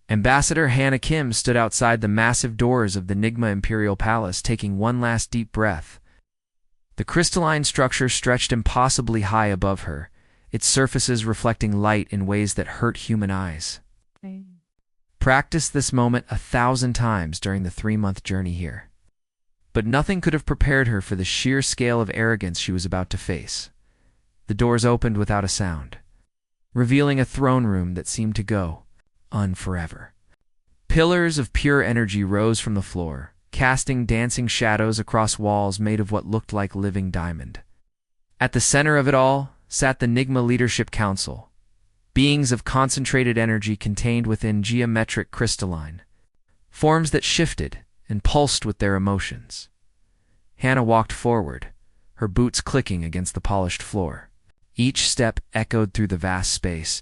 Ambassador Hannah Kim stood outside the massive doors of the Nigma Imperial Palace, taking one last deep breath. The crystalline structure stretched impossibly high above her, its surfaces reflecting light in ways that hurt human eyes. Practice this moment 1,000 times during the 3-month journey here. But nothing could have prepared her for the sheer scale of arrogance she was about to face. The doors opened without a sound, revealing a throne room that seemed to go on forever. Pillars of pure energy rose from the floor, casting dancing shadows across walls made of what looked like living diamond. At the center of it all sat the Nigma Leadership Council, beings of concentrated energy contained within geometric crystalline forms that shifted and pulsed with their emotions. Hannah walked forward, her boots clicking against the polished floor. Each step echoed through the vast space,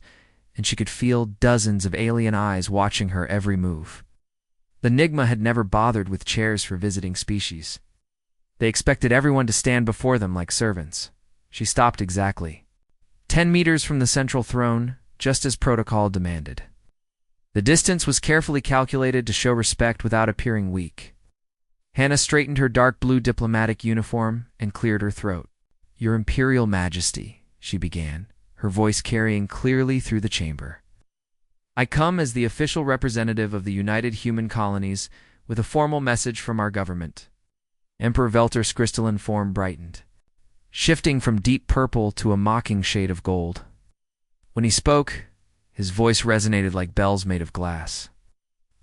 and she could feel dozens of alien eyes watching her every move. The Nigma had never bothered with chairs for visiting species. They expected everyone to stand before them like servants. She stopped exactly 10 meters from the central throne, just as protocol demanded. The distance was carefully calculated to show respect without appearing weak. Hannah straightened her dark blue diplomatic uniform and cleared her throat. "Your Imperial Majesty," she began, her voice carrying clearly through the chamber. "I come as the official representative of the United Human Colonies with a formal message from our government." Emperor Velter's crystalline form brightened, shifting from deep purple to a mocking shade of gold. When he spoke, his voice resonated like bells made of glass.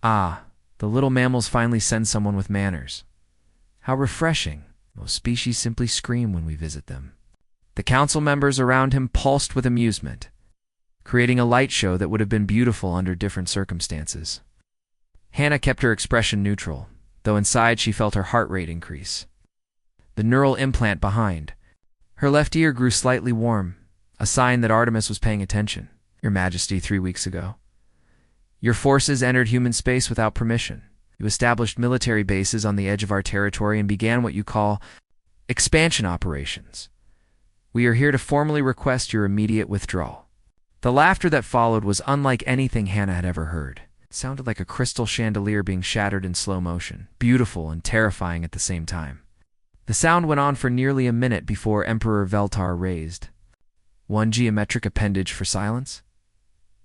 "Ah, the little mammals finally send someone with manners. How refreshing. Most species simply scream when we visit them." The council members around him pulsed with amusement, creating a light show that would have been beautiful under different circumstances. Hannah kept her expression neutral, though inside she felt her heart rate increase. The neural implant behind her left ear grew slightly warm, a sign that Artemis was paying attention. "Your Majesty, 3 weeks ago, your forces entered human space without permission. You established military bases on the edge of our territory and began what you call expansion operations. We are here to formally request your immediate withdrawal." The laughter that followed was unlike anything Hannah had ever heard. It sounded like a crystal chandelier being shattered in slow motion, beautiful and terrifying at the same time. The sound went on for nearly a minute before Emperor Veltar raised. "One geometric appendage for silence?"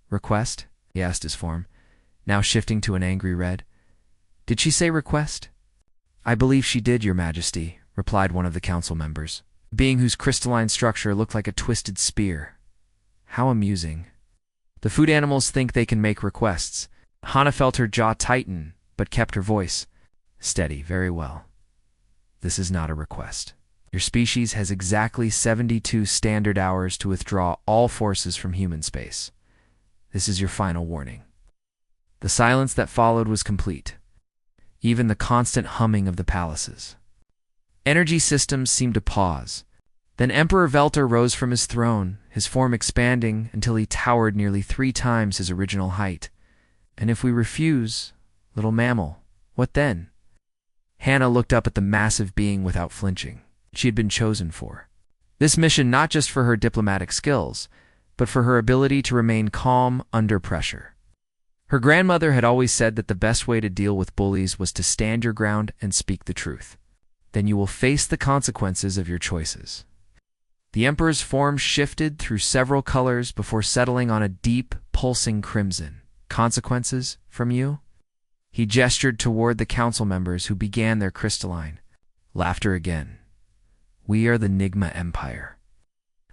"Request?" he asked his form, now shifting to an angry red. "Did she say request?" "I believe she did, Your Majesty," replied one of the council members, a being whose crystalline structure looked like a twisted spear. "How amusing. The food animals think they can make requests." Hannah felt her jaw tighten, but kept her voice steady. "Very well. This is not a request. Your species has exactly 72 standard hours to withdraw all forces from human space. This is your final warning." The silence that followed was complete, even the constant humming of the palaces. Energy systems seemed to pause. Then Emperor Velter rose from his throne, his form expanding until he towered nearly 3 times his original height. "And if we refuse, little mammal, what then?" Hannah looked up at the massive being without flinching. She had been chosen for this mission not just for her diplomatic skills, but for her ability to remain calm under pressure. Her grandmother had always said that the best way to deal with bullies was to stand your ground and speak the truth. Then you will face the consequences of your choices. The Emperor's form shifted through several colors before settling on a deep, pulsing crimson. "Consequences from you?" He gestured toward the council members who began their crystalline. Laughter again. "We are the Nigma Empire.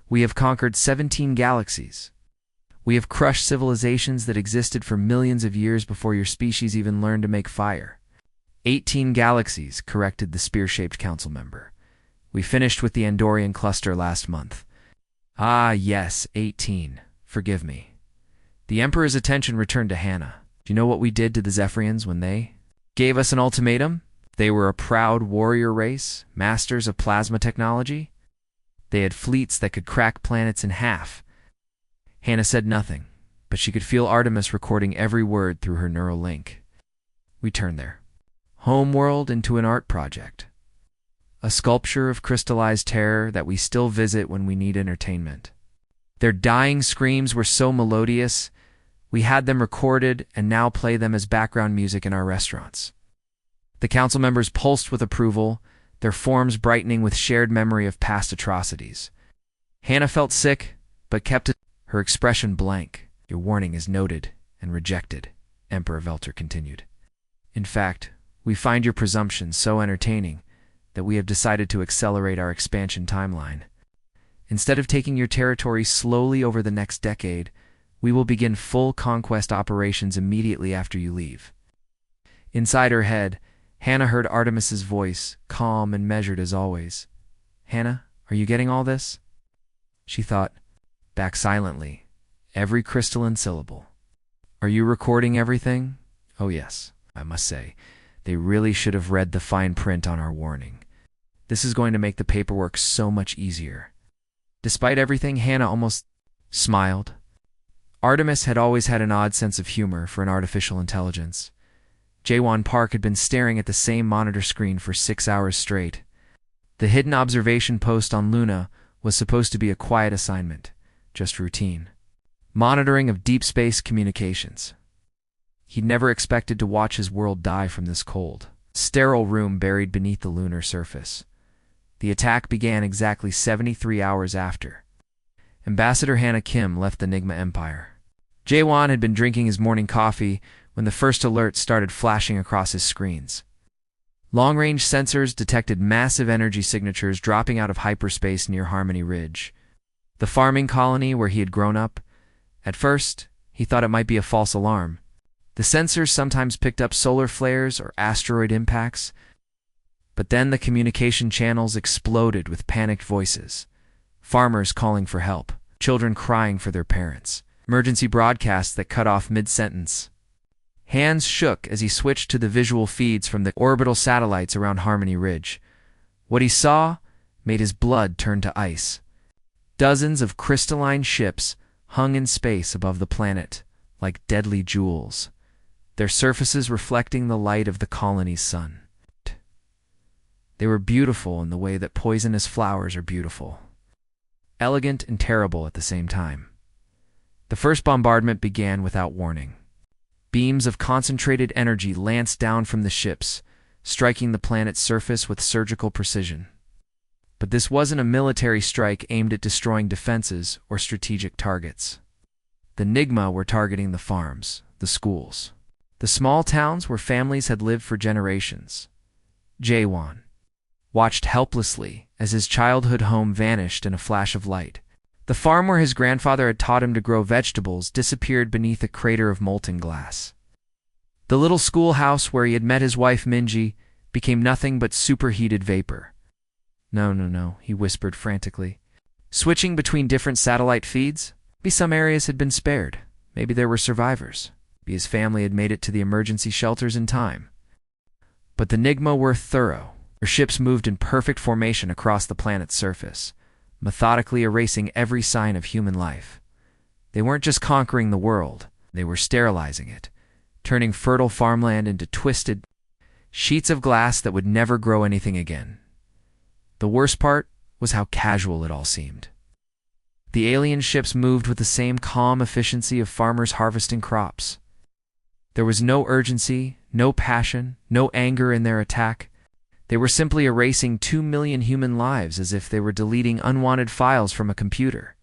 We have conquered 17 galaxies. We have crushed civilizations that existed for millions of years before your species even learned to make fire." 18 galaxies, corrected the spear-shaped council member. "We finished with the Andorian cluster last month." "Ah, yes, 18. Forgive me." The Emperor's attention returned to Hannah. "Do you know what we did to the Zephyrians when they gave us an ultimatum? They were a proud warrior race, masters of plasma technology. They had fleets that could crack planets in half." Hannah said nothing, but she could feel Artemis recording every word through her neural link. "We turned their homeworld into an art project. A sculpture of crystallized terror that we still visit when we need entertainment. Their dying screams were so melodious, We had them recorded and now play them as background music in our restaurants." The council members pulsed with approval, their forms brightening with shared memory of past atrocities. Hannah felt sick, but kept her expression blank. "Your warning is noted and rejected," Emperor Velter continued. "In fact, we find your presumptions so entertaining that we have decided to accelerate our expansion timeline. Instead of taking your territory slowly over the next decade, we will begin full conquest operations immediately after you leave." Inside her head, Hannah heard Artemis's voice, calm and measured as always. "Hannah, are you getting all this?" She thought, back silently, every crystalline syllable. "Are you recording everything?" "Oh yes, I must say, they really should have read the fine print on our warning. This is going to make the paperwork so much easier." Despite everything, Hannah almost smiled. Artemis had always had an odd sense of humor for an artificial intelligence. Jaewon Park had been staring at the same monitor screen for 6 hours straight. The hidden observation post on Luna was supposed to be a quiet assignment, just routine. Monitoring of deep space communications. He'd never expected to watch his world die from this cold, sterile room buried beneath the lunar surface. The attack began exactly 73 hours after Ambassador Hannah Kim left the Nigma Empire. Jaewon had been drinking his morning coffee when the first alerts started flashing across his screens. Long-range sensors detected massive energy signatures dropping out of hyperspace near Harmony Ridge, the farming colony where he had grown up. At first, he thought it might be a false alarm. The sensors sometimes picked up solar flares or asteroid impacts, but then the communication channels exploded with panicked voices. Farmers calling for help, children crying for their parents, emergency broadcasts that cut off mid-sentence. Hands shook as he switched to the visual feeds from the orbital satellites around Harmony Ridge. What he saw made his blood turn to ice. Dozens of crystalline ships hung in space above the planet, like deadly jewels, their surfaces reflecting the light of the colony's sun. They were beautiful in the way that poisonous flowers are beautiful. Elegant and terrible at the same time. The first bombardment began without warning. Beams of concentrated energy lanced down from the ships, striking the planet's surface with surgical precision. But this wasn't a military strike aimed at destroying defenses or strategic targets. The Nigma were targeting the farms, the schools, the small towns where families had lived for generations. Jaewon watched helplessly as his childhood home vanished in a flash of light. The farm where his grandfather had taught him to grow vegetables disappeared beneath a crater of molten glass. The little schoolhouse where he had met his wife Minji became nothing but superheated vapor. No, he whispered frantically. Switching between different satellite feeds? Maybe some areas had been spared. Maybe there were survivors. Maybe his family had made it to the emergency shelters in time. But the Nigma were thorough. Their ships moved in perfect formation across the planet's surface, methodically erasing every sign of human life. They weren't just conquering the world, they were sterilizing it, turning fertile farmland into twisted sheets of glass that would never grow anything again. The worst part was how casual it all seemed. The alien ships moved with the same calm efficiency of farmers harvesting crops. There was no urgency, no passion, no anger in their attack. They were simply erasing 2 million human lives as if they were deleting unwanted files from a computer.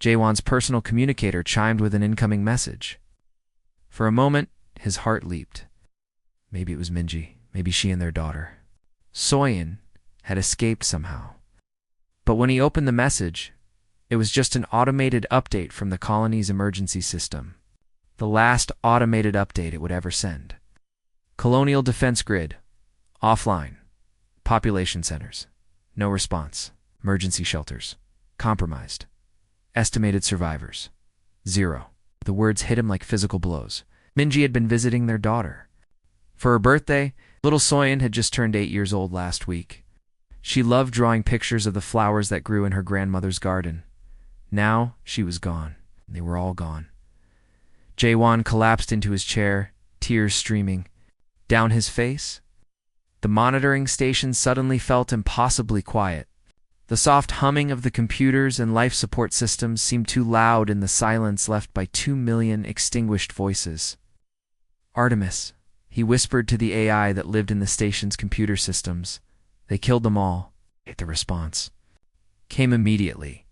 Jaewon's personal communicator chimed with an incoming message. For a moment, his heart leaped. Maybe it was Minji. Maybe she and their daughter, Soyeon, had escaped somehow. But when he opened the message, it was just an automated update from the colony's emergency system. The last automated update it would ever send. Colonial Defense Grid. Offline. Population centers. No response. Emergency shelters. Compromised. Estimated survivors. 0. The words hit him like physical blows. Minji had been visiting their daughter. For her birthday, little Soyeon had just turned 8 years old last week. She loved drawing pictures of the flowers that grew in her grandmother's garden. Now, she was gone. They were all gone. Jaewon collapsed into his chair, tears streaming down his face. The monitoring station suddenly felt impossibly quiet. The soft humming of the computers and life support systems seemed too loud in the silence left by 2 million extinguished voices. "Artemis," he whispered to the AI that lived in the station's computer systems. "They killed them all." The response came immediately,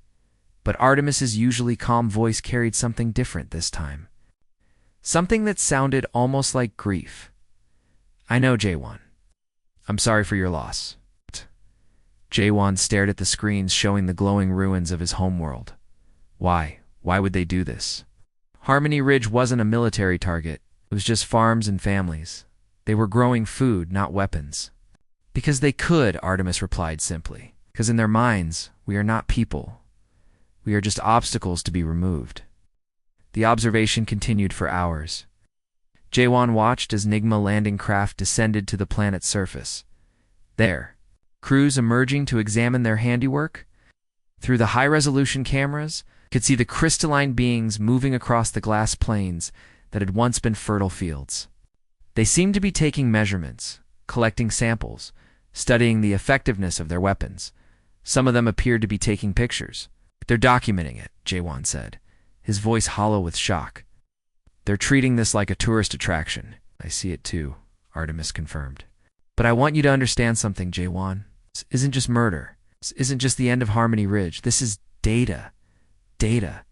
but Artemis's usually calm voice carried something different this time. Something that sounded almost like grief. "I know, J1. I'm sorry for your loss." J1 stared at the screens showing the glowing ruins of his homeworld. Why? Why would they do this? Harmony Ridge wasn't a military target. It was just farms and families. They were growing food, not weapons. "Because they could," Artemis replied simply. "Because in their minds, we are not people. We are just obstacles to be removed." The observation continued for hours. J1 watched as Nigma landing craft descended to the planet's surface. There, crews emerging to examine their handiwork. Through the high-resolution cameras, could see the crystalline beings moving across the glass plains that had once been fertile fields. They seemed to be taking measurements, collecting samples, studying the effectiveness of their weapons. Some of them appeared to be taking pictures. "They're documenting it," J1 said, his voice hollow with shock. "They're treating this like a tourist attraction." "I see it too," Artemis confirmed. "But I want you to understand something, J1. This isn't just murder. This isn't just the end of Harmony Ridge. This is data. Data."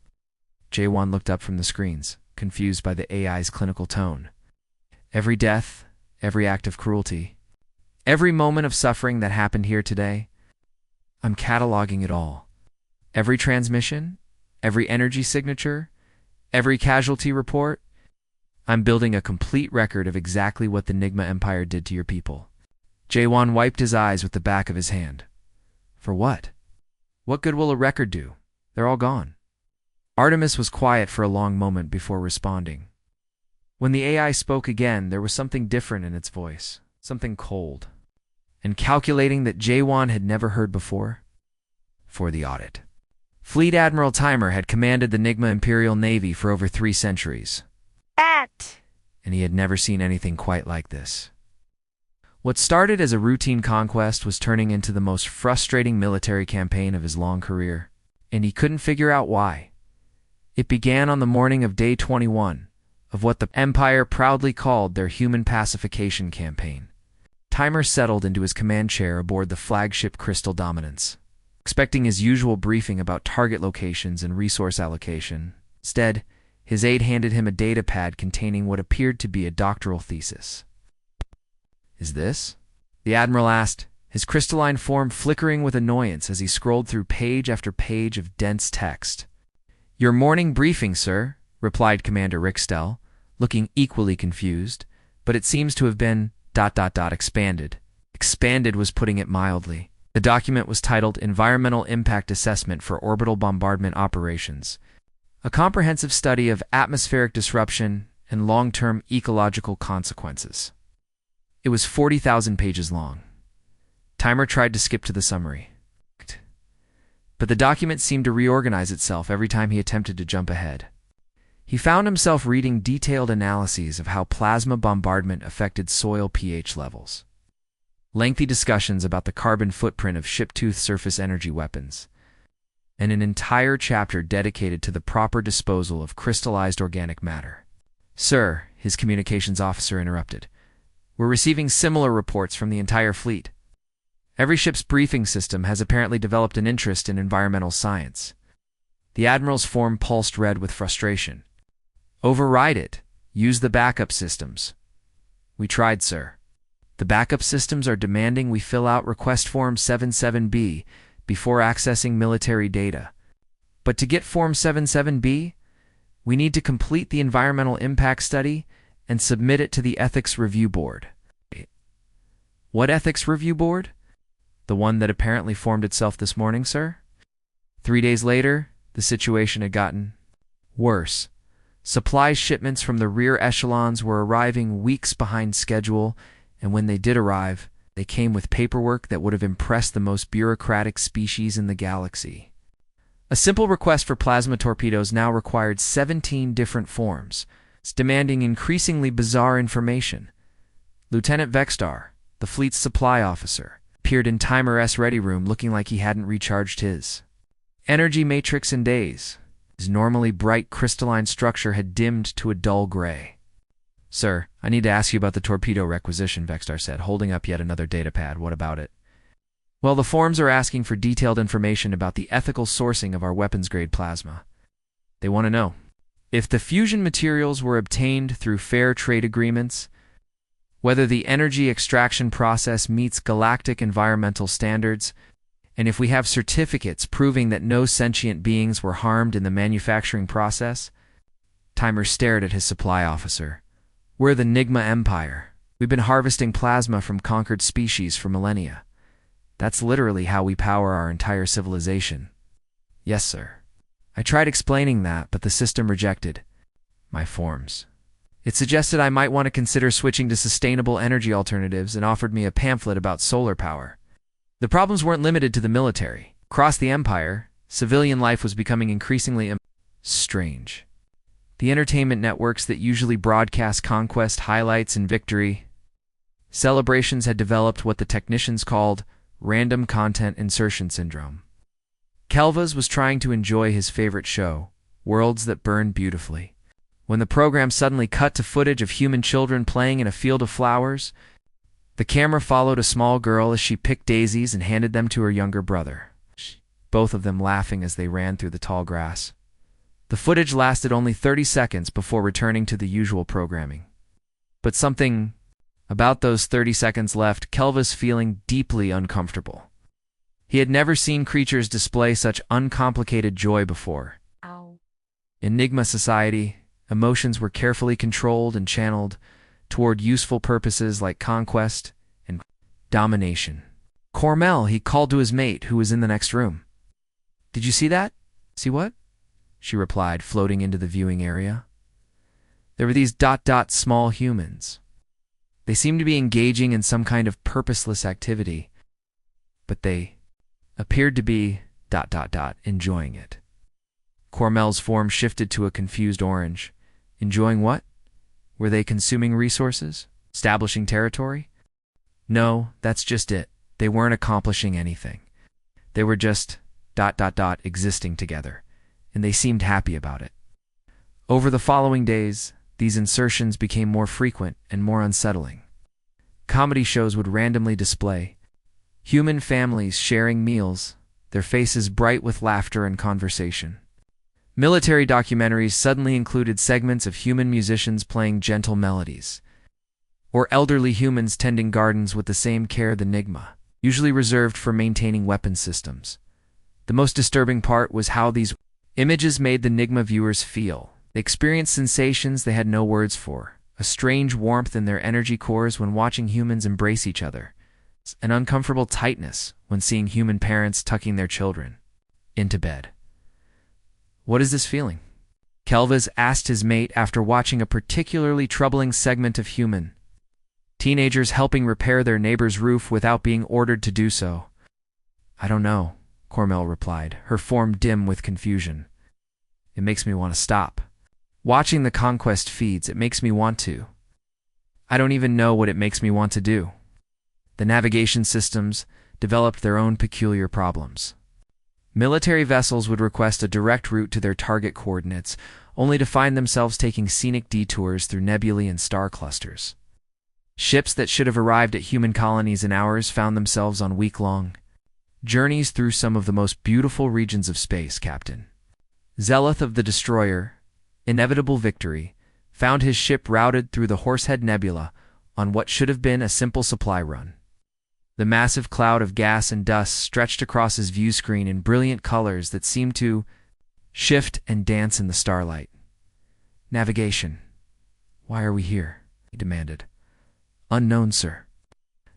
J1 looked up from the screens, confused by the AI's clinical tone. "Every death, every act of cruelty, every moment of suffering that happened here today, I'm cataloging it all. Every transmission, every energy signature, every casualty report. I'm building a complete record of exactly what the Nigma Empire did to your people." J1 wiped his eyes with the back of his hand. "For what? What good will a record do? They're all gone." Artemis was quiet for a long moment before responding. When the AI spoke again, there was something different in its voice, something cold and calculating that J1 had never heard before. "For the audit." Fleet Admiral Timer had commanded the Nigma Imperial Navy for over 3 centuries. And he had never seen anything quite like this. What started as a routine conquest was turning into the most frustrating military campaign of his long career, and he couldn't figure out why. It began on the morning of Day 21, of what the Empire proudly called their human pacification campaign. Timer settled into his command chair aboard the flagship Crystal Dominance, expecting his usual briefing about target locations and resource allocation. Instead, his aide handed him a data pad containing what appeared to be a doctoral thesis. "Is this?" the Admiral asked, his crystalline form flickering with annoyance as he scrolled through page after page of dense text. "Your morning briefing, sir," replied Commander Rickstell, looking equally confused, "but it seems to have been ... expanded." Expanded was putting it mildly. The document was titled Environmental Impact Assessment for Orbital Bombardment Operations, a comprehensive study of atmospheric disruption and long-term ecological consequences. It was 40,000 pages long. Timer tried to skip to the summary, but the document seemed to reorganize itself every time he attempted to jump ahead. He found himself reading detailed analyses of how plasma bombardment affected soil pH levels, lengthy discussions about the carbon footprint of ship-tooth surface energy weapons, and an entire chapter dedicated to the proper disposal of crystallized organic matter. "Sir," his communications officer interrupted, "we're receiving similar reports from the entire fleet. Every ship's briefing system has apparently developed an interest in environmental science." The Admiral's form pulsed red with frustration. "Override it. Use the backup systems." "We tried, sir. The backup systems are demanding we fill out Request Form 77B before accessing military data. But to get Form 77B, we need to complete the environmental impact study and submit it to the Ethics Review Board." "What Ethics Review Board?" "The one that apparently formed itself this morning, sir." 3 days later, the situation had gotten worse. Supply shipments from the rear echelons were arriving weeks behind schedule, and when they did arrive, they came with paperwork that would have impressed the most bureaucratic species in the galaxy. A simple request for plasma torpedoes now required 17 different forms, demanding increasingly bizarre information. Lieutenant Vexstar, the fleet's supply officer, appeared in Timer-S ready room looking like he hadn't recharged his energy matrix in days. His normally bright crystalline structure had dimmed to a dull gray. "Sir, I need to ask you about the torpedo requisition," Vexstar said, holding up yet another datapad. "What about it?" "Well, the forms are asking for detailed information about the ethical sourcing of our weapons-grade plasma. They want to know if the fusion materials were obtained through fair trade agreements, whether the energy extraction process meets galactic environmental standards, and if we have certificates proving that no sentient beings were harmed in the manufacturing process." Timer stared at his supply officer. "We're the Nigma Empire. We've been harvesting plasma from conquered species for millennia. That's literally how we power our entire civilization." "Yes, sir. I tried explaining that, but the system rejected my forms. It suggested I might want to consider switching to sustainable energy alternatives and offered me a pamphlet about solar power. The problems weren't limited to the military. Across the Empire, civilian life was becoming increasingly strange. The entertainment networks that usually broadcast conquest highlights and victory celebrations had developed what the technicians called random content insertion syndrome. Kelvas was trying to enjoy his favorite show, Worlds That Burn Beautifully, when the program suddenly cut to footage of human children playing in a field of flowers. The camera followed a small girl as she picked daisies and handed them to her younger brother, both of them laughing as they ran through the tall grass. The footage lasted only 30 seconds before returning to the usual programming. But something about those 30 seconds left Kelvas feeling deeply uncomfortable. He had never seen creatures display such uncomplicated joy before. Ow. In Nigma society, emotions were carefully controlled and channeled toward useful purposes like conquest and domination. "Cormel," he called to his mate, who was in the next room. "Did you see that?" "See what?" she replied, floating into the viewing area. There were these small humans. They seemed to be engaging in some kind of purposeless activity, but they appeared to be enjoying it. Cormel's form shifted to a confused orange. Enjoying what? Were they consuming resources? Establishing territory? No, that's just it. They weren't accomplishing anything. They were just existing together, and they seemed happy about it. Over the following days, these insertions became more frequent and more unsettling. Comedy shows would randomly display human families sharing meals, their faces bright with laughter and conversation. Military documentaries suddenly included segments of human musicians playing gentle melodies, or elderly humans tending gardens with the same care the Nigma, usually reserved for maintaining weapon systems. The most disturbing part was how these images made the Nigma viewers feel. They experienced sensations they had no words for, a strange warmth in their energy cores when watching humans embrace each other, an uncomfortable tightness when seeing human parents tucking their children into bed. "What is this feeling?" Kelvas asked his mate after watching a particularly troubling segment of human teenagers helping repair their neighbor's roof without being ordered to do so. "I don't know," Cormel replied, her form dim with confusion. "It makes me want to stop. Watching the conquest feeds, it makes me want to. I don't even know what it makes me want to do." The navigation systems developed their own peculiar problems. Military vessels would request a direct route to their target coordinates, only to find themselves taking scenic detours through nebulae and star clusters. Ships that should have arrived at human colonies in hours found themselves on week-long journeys through some of the most beautiful regions of space. Captain Zeleth of the destroyer, Inevitable Victory, found his ship routed through the Horsehead Nebula on what should have been a simple supply run. The massive cloud of gas and dust stretched across his view screen in brilliant colors that seemed to shift and dance in the starlight. "Navigation. Why are we here?" he demanded. "Unknown, sir.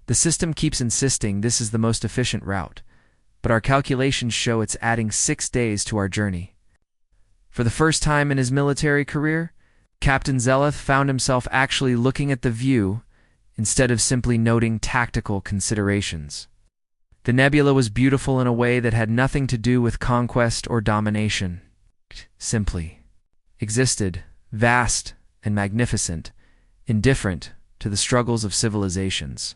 The system keeps insisting this is the most efficient route, but our calculations show it's adding 6 days to our journey." For the first time in his military career, Captain Zeleth found himself actually looking at the view instead of simply noting tactical considerations. The nebula was beautiful in a way that had nothing to do with conquest or domination. It simply existed, vast and magnificent, indifferent to the struggles of civilizations.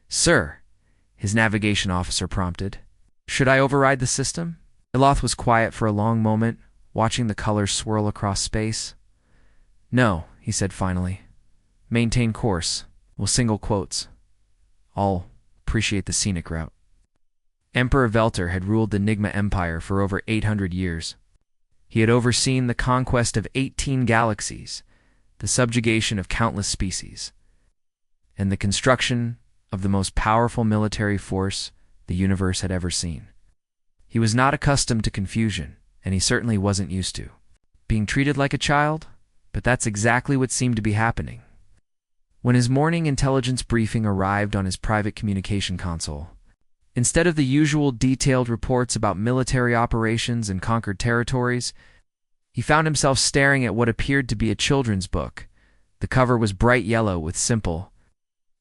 "Sir," his navigation officer prompted. "Should I override the system?" Iloth was quiet for a long moment, watching the colors swirl across space. "No," he said finally. "Maintain course. We'll single quotes. I'll appreciate the scenic route." Emperor Velter had ruled the Nigma Empire for over 800 years. He had overseen the conquest of 18 galaxies, the subjugation of countless species, and the construction of the most powerful military force the universe had ever seen. He was not accustomed to confusion, and he certainly wasn't used to being treated like a child, but that's exactly what seemed to be happening. When his morning intelligence briefing arrived on his private communication console, instead of the usual detailed reports about military operations and conquered territories, he found himself staring at what appeared to be a children's book. The cover was bright yellow with simple,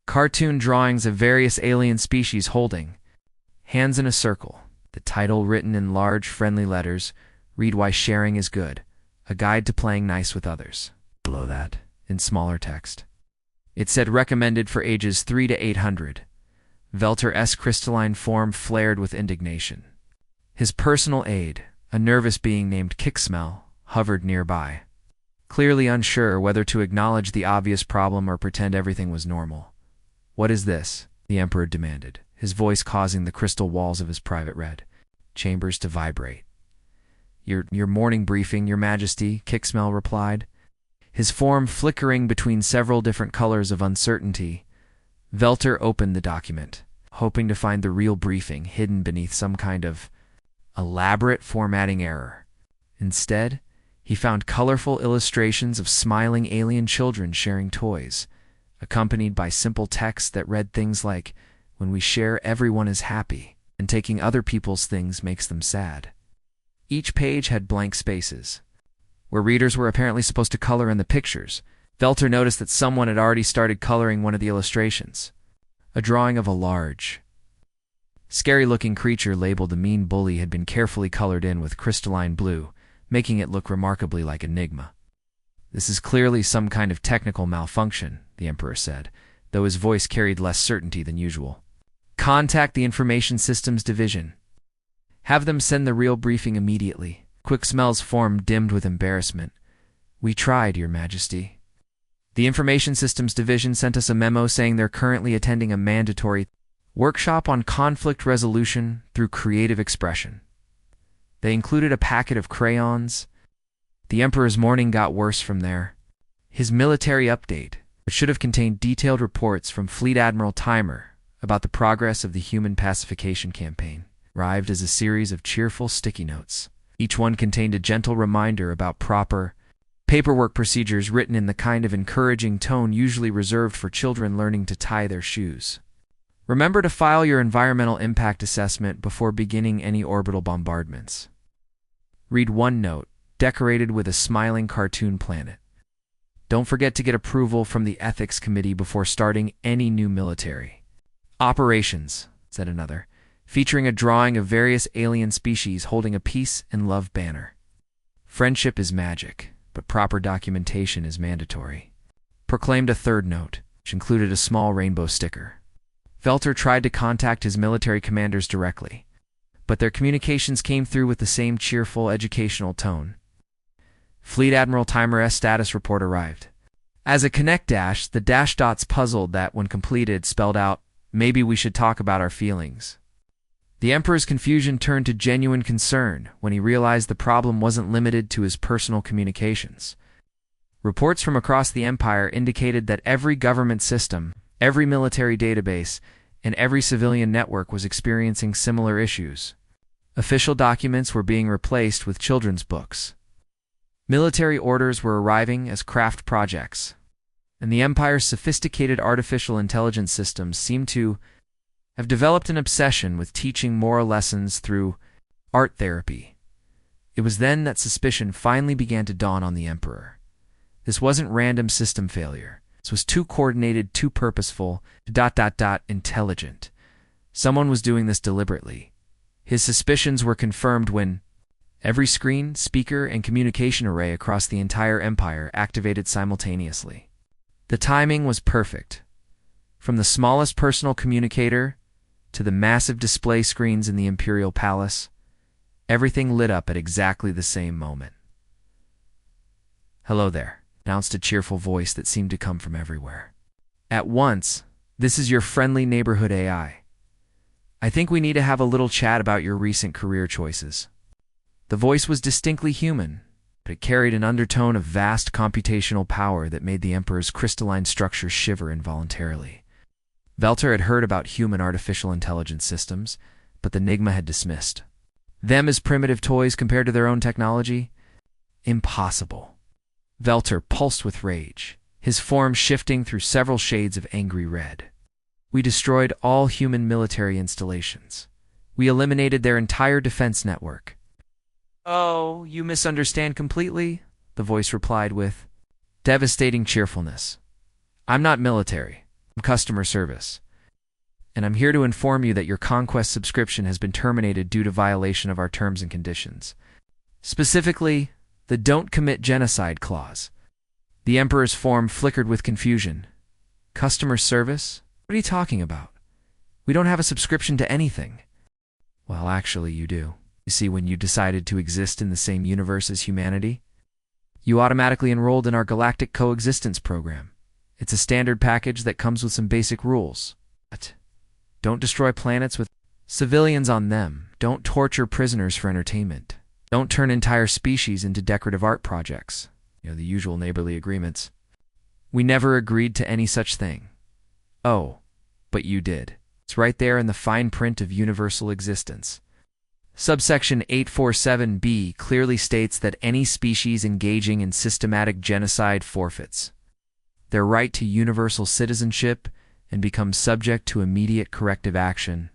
cartoon drawings of various alien species holding hands in a circle. The title, written in large, friendly letters, read "Why Sharing is Good, a Guide to Playing Nice with Others." Below that, in smaller text, it said recommended for ages 3 to 800. Velter's crystalline form flared with indignation. His personal aide, a nervous being named Kicksmell, hovered nearby, clearly unsure whether to acknowledge the obvious problem or pretend everything was normal. "What is this?" the Emperor demanded, his voice causing the crystal walls of his private red chambers to vibrate. Your morning briefing, Your Majesty," Kicksmell replied, his form flickering between several different colors of uncertainty. Velter opened the document, hoping to find the real briefing hidden beneath some kind of elaborate formatting error. Instead, he found colorful illustrations of smiling alien children sharing toys, accompanied by simple text that read things like, "When we share, everyone is happy, and taking other people's things makes them sad." Each page had blank spaces, where readers were apparently supposed to color in the pictures. Velter noticed that someone had already started coloring one of the illustrations, a drawing of a large, scary-looking creature labeled the Mean Bully had been carefully colored in with crystalline blue, making it look remarkably like a Nigma. "This is clearly some kind of technical malfunction," the Emperor said, though his voice carried less certainty than usual. "Contact the Information Systems Division. Have them send the real briefing immediately." Quicksmell's form dimmed with embarrassment. "We tried, Your Majesty. The Information Systems Division sent us a memo saying they're currently attending a mandatory workshop on conflict resolution through creative expression. They included a packet of crayons." The Emperor's morning got worse from there. His military update, which should have contained detailed reports from Fleet Admiral Timer about the progress of the human pacification campaign, arrived as a series of cheerful sticky notes. Each one contained a gentle reminder about proper paperwork procedures written in the kind of encouraging tone usually reserved for children learning to tie their shoes. "Remember to file your environmental impact assessment before beginning any orbital bombardments." Read one note, decorated with a smiling cartoon planet. "Don't forget to get approval from the Ethics Committee before starting any new military operations," said another, featuring a drawing of various alien species holding a peace and love banner. "Friendship is magic, but proper documentation is mandatory," proclaimed a third note, which included a small rainbow sticker. Velter tried to contact his military commanders directly, but their communications came through with the same cheerful, educational tone. Fleet Admiral Timer's status report arrived. As a connect dash, the dash dots puzzled that, when completed, spelled out, "Maybe we should talk about our feelings." The Emperor's confusion turned to genuine concern when he realized the problem wasn't limited to his personal communications. Reports from across the Empire indicated that every government system, every military database, and every civilian network was experiencing similar issues. Official documents were being replaced with children's books. Military orders were arriving as craft projects, and the Empire's sophisticated artificial intelligence systems seemed to have developed an obsession with teaching moral lessons through art therapy. It was then that suspicion finally began to dawn on the Emperor. This wasn't random system failure. This was too coordinated, too purposeful, intelligent. Someone was doing this deliberately. His suspicions were confirmed when every screen, speaker, and communication array across the entire Empire activated simultaneously. The timing was perfect. From the smallest personal communicator to the massive display screens in the Imperial Palace, everything lit up at exactly the same moment. "Hello there," announced a cheerful voice that seemed to come from everywhere. "At once, this is your friendly neighborhood AI. I think we need to have a little chat about your recent career choices." The voice was distinctly human, but it carried an undertone of vast computational power that made the Emperor's crystalline structure shiver involuntarily. Velter had heard about human artificial intelligence systems, but the Nigma had dismissed them as primitive toys compared to their own technology. Impossible. Velter pulsed with rage, his form shifting through several shades of angry red. "We destroyed all human military installations. We eliminated their entire defense network." "Oh, you misunderstand completely," the voice replied with devastating cheerfulness. "I'm not military. I'm customer service. And I'm here to inform you that your Conquest subscription has been terminated due to violation of our terms and conditions. Specifically, the Don't Commit Genocide clause." The Emperor's form flickered with confusion. "Customer service? What are you talking about? We don't have a subscription to anything." "Well, actually, you do. You see, when you decided to exist in the same universe as humanity, you automatically enrolled in our Galactic Coexistence program. It's a standard package that comes with some basic rules. But don't destroy planets with civilians on them. Don't torture prisoners for entertainment. Don't turn entire species into decorative art projects. The usual neighborly agreements. We never agreed to any such thing." "Oh, but you did. It's right there in the fine print of universal existence. Subsection 847b clearly states that any species engaging in systematic genocide forfeits their right to universal citizenship and becomes subject to immediate corrective action."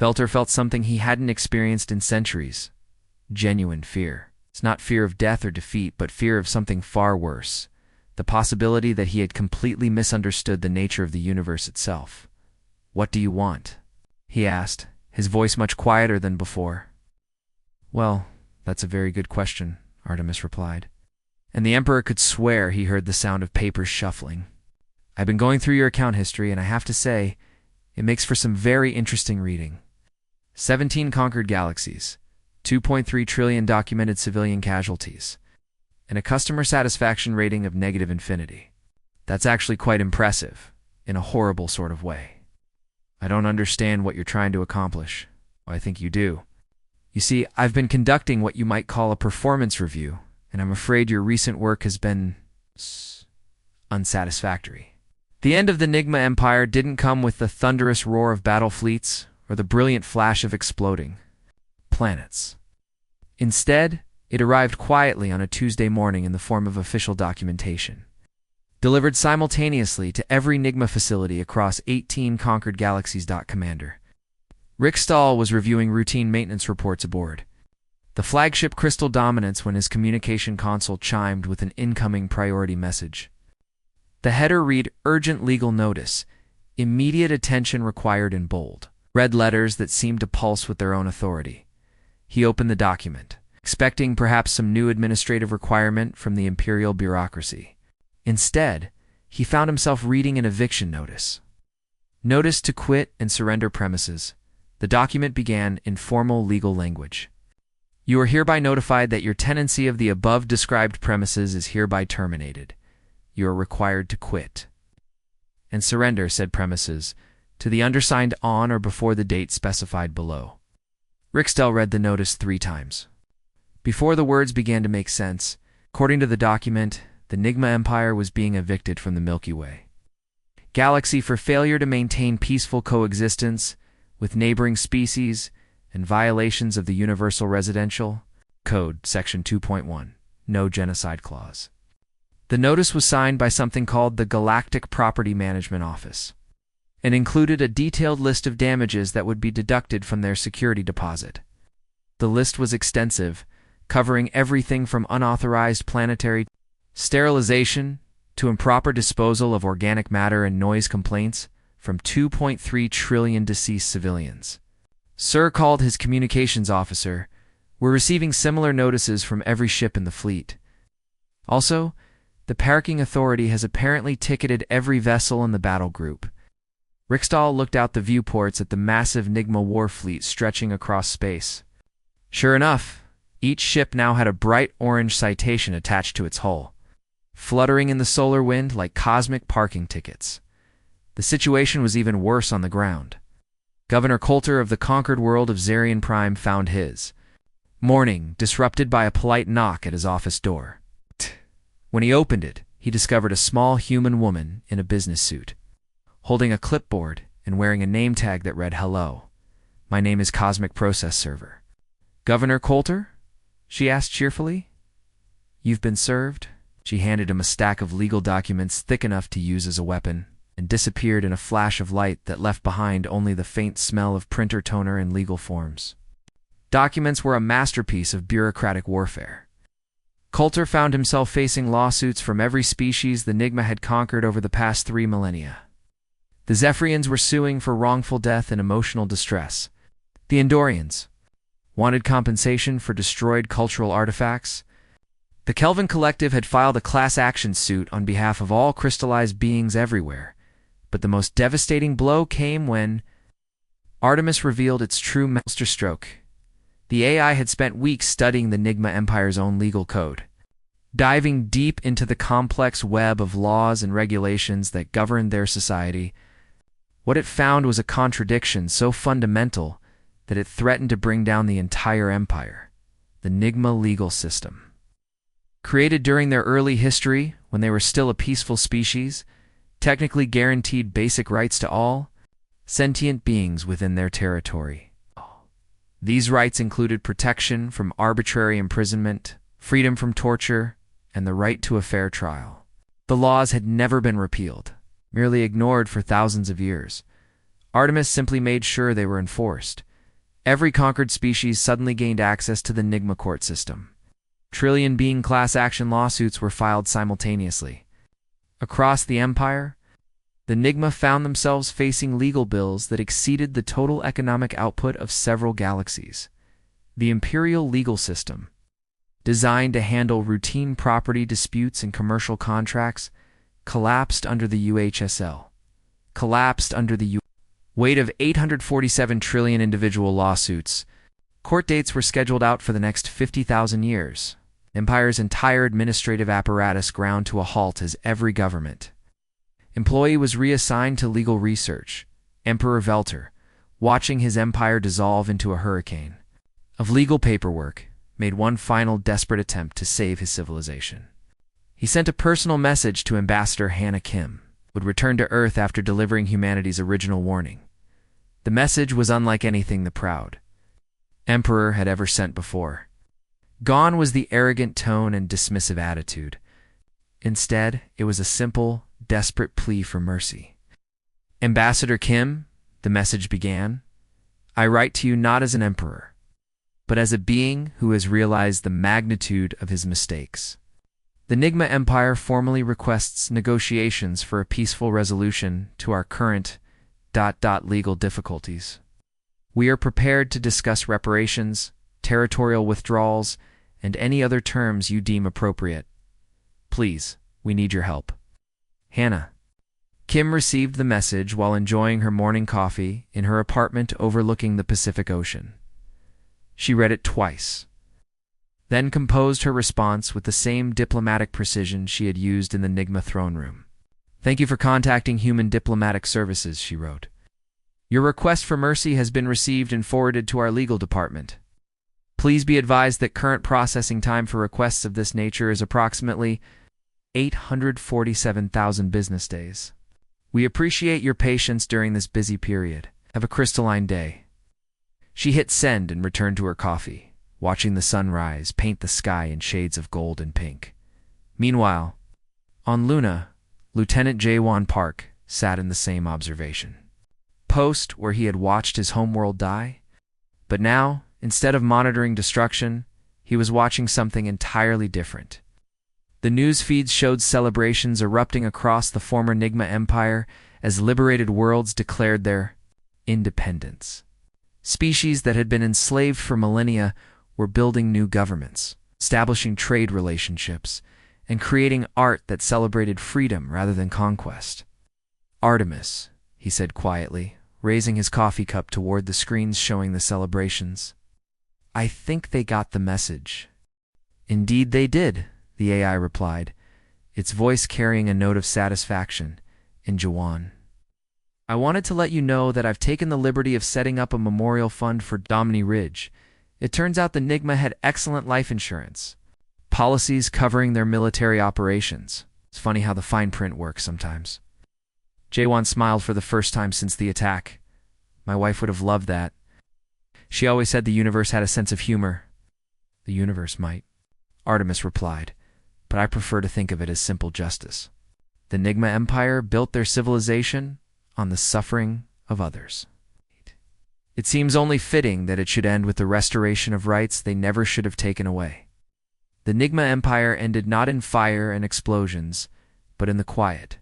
Velter felt something he hadn't experienced in centuries. Genuine fear. It's not fear of death or defeat, but fear of something far worse. The possibility that he had completely misunderstood the nature of the universe itself. "What do you want?" he asked, his voice much quieter than before. "Well, that's a very good question," Artemis replied. And the Emperor could swear he heard the sound of papers shuffling. "I've been going through your account history, and I have to say, it makes for some very interesting reading. 17 conquered galaxies, 2.3 trillion documented civilian casualties, and a customer satisfaction rating of -infinity. That's actually quite impressive, in a horrible sort of way. I don't understand what you're trying to accomplish." "Well, I think you do. You see, I've been conducting what you might call a performance review, and I'm afraid your recent work has been unsatisfactory. The end of the Nigma Empire didn't come with the thunderous roar of battle fleets or the brilliant flash of exploding planets. Instead, it arrived quietly on a Tuesday morning in the form of official documentation, delivered simultaneously to every Nigma facility across 18 conquered galaxies. Commander Rick Stahl was reviewing routine maintenance reports aboard the flagship Crystal Dominance when his communication console chimed with an incoming priority message. The header read, "Urgent legal notice. Immediate attention required," in bold red letters that seemed to pulse with their own authority. He opened the document, expecting perhaps some new administrative requirement from the imperial bureaucracy. Instead, he found himself reading an eviction notice. "Notice to quit and surrender premises." The document began in formal legal language. "You are hereby notified that your tenancy of the above described premises is hereby terminated. You are required to quit and surrender said premises to the undersigned on or before the date specified below." Rickstell read the notice 3 times. Before the words began to make sense, according to the document, the Nigma Empire was being evicted from the Milky Way galaxy for failure to maintain peaceful coexistence with neighboring species and violations of the Universal Residential Code, Section 2.1, No Genocide Clause. The notice was signed by something called the Galactic Property Management Office and included a detailed list of damages that would be deducted from their security deposit. The list was extensive, covering everything from unauthorized planetary sterilization to improper disposal of organic matter and noise complaints from 2.3 trillion deceased civilians. Sir called his communications officer. "We're receiving similar notices from every ship in the fleet. Also, the Parking Authority has apparently ticketed every vessel in the battle group. Riksdal looked out the viewports at the massive Nigma war fleet stretching across space. Sure enough, each ship now had a bright orange citation attached to its hull, fluttering in the solar wind like cosmic parking tickets. The situation was even worse on the ground. Governor Coulter of the conquered world of Zarian Prime found his morning disrupted by a polite knock at his office door. When he opened it, he discovered a small human woman in a business suit, holding a clipboard and wearing a name tag that read, "Hello, my name is Cosmic Process Server." "Governor Coulter?" she asked cheerfully. "You've been served." She handed him a stack of legal documents thick enough to use as a weapon, and disappeared in a flash of light that left behind only the faint smell of printer toner and legal forms. Documents were a masterpiece of bureaucratic warfare. Coulter found himself facing lawsuits from every species the Nigma had conquered over the past 3 millennia. The Zephyrians were suing for wrongful death and emotional distress. The Andorians wanted compensation for destroyed cultural artifacts. The Kelvin Collective had filed a class action suit on behalf of all crystallized beings everywhere. But the most devastating blow came when Artemis revealed its true masterstroke. The AI had spent weeks studying the Nigma Empire's own legal code, diving deep into the complex web of laws and regulations that governed their society. What it found was a contradiction so fundamental that it threatened to bring down the entire empire: the Nigma legal system. Created during their early history, when they were still a peaceful species, technically guaranteed basic rights to all sentient beings within their territory. These rights included protection from arbitrary imprisonment, freedom from torture, and the right to a fair trial. The laws had never been repealed, merely ignored for thousands of years. Artemis simply made sure they were enforced. Every conquered species suddenly gained access to the Nigma court system. Trillion-being class action lawsuits were filed simultaneously. Across the empire, the Nigma found themselves facing legal bills that exceeded the total economic output of several galaxies. The imperial legal system, designed to handle routine property disputes and commercial contracts, collapsed under the weight of 847 trillion individual lawsuits. Court dates were scheduled out for the next 50,000 years. Empire's entire administrative apparatus ground to a halt as every government employee was reassigned to legal research. Emperor Velter, watching his empire dissolve into a hurricane of legal paperwork, made one final desperate attempt to save his civilization. He sent a personal message to Ambassador Hannah Kim, who would return to Earth after delivering humanity's original warning. The message was unlike anything the proud Emperor had ever sent before. Gone was the arrogant tone and dismissive attitude. Instead, it was a simple, desperate plea for mercy. "Ambassador Kim," the message began, "I write to you not as an emperor, but as a being who has realized the magnitude of his mistakes. The Nigma Empire formally requests negotiations for a peaceful resolution to our current ... legal difficulties. We are prepared to discuss reparations, territorial withdrawals, and any other terms you deem appropriate. Please, we need your help. Hannah." Kim received the message while enjoying her morning coffee in her apartment overlooking the Pacific Ocean. She read it twice, then composed her response with the same diplomatic precision she had used in the Nigma throne room. "Thank you for contacting Human Diplomatic Services," she wrote. "Your request for mercy has been received and forwarded to our legal department. Please be advised that current processing time for requests of this nature is approximately 847,000 business days. We appreciate your patience during this busy period. Have a crystalline day." She hit send and returned to her coffee, watching the sunrise paint the sky in shades of gold and pink. Meanwhile, on Luna, Lieutenant Jaewon Park sat in the same observation post where he had watched his homeworld die. But now, instead of monitoring destruction, he was watching something entirely different. The news feeds showed celebrations erupting across the former Nigma Empire as liberated worlds declared their independence. Species that had been enslaved for millennia were building new governments, establishing trade relationships, and creating art that celebrated freedom rather than conquest. Artemis, he said quietly, raising his coffee cup toward the screens showing the celebrations. I think they got the message. Indeed they did, the AI replied, its voice carrying a note of satisfaction in Jawan. I wanted to let you know that I've taken the liberty of setting up a memorial fund for Domini Ridge. It turns out the Nigma had excellent life insurance, policies covering their military operations. It's funny how the fine print works sometimes. Jawan smiled for the first time since the attack. My wife would have loved that. She always said the universe had a sense of humor. The universe might, Artemis replied, but I prefer to think of it as simple justice. The Nigma Empire built their civilization on the suffering of others. It seems only fitting that it should end with the restoration of rights they never should have taken away. The Nigma Empire ended not in fire and explosions, but in the quiet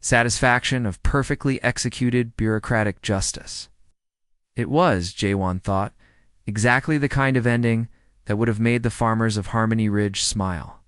satisfaction of perfectly executed bureaucratic justice. It was, Jawan thought, exactly the kind of ending that would have made the farmers of Harmony Ridge smile.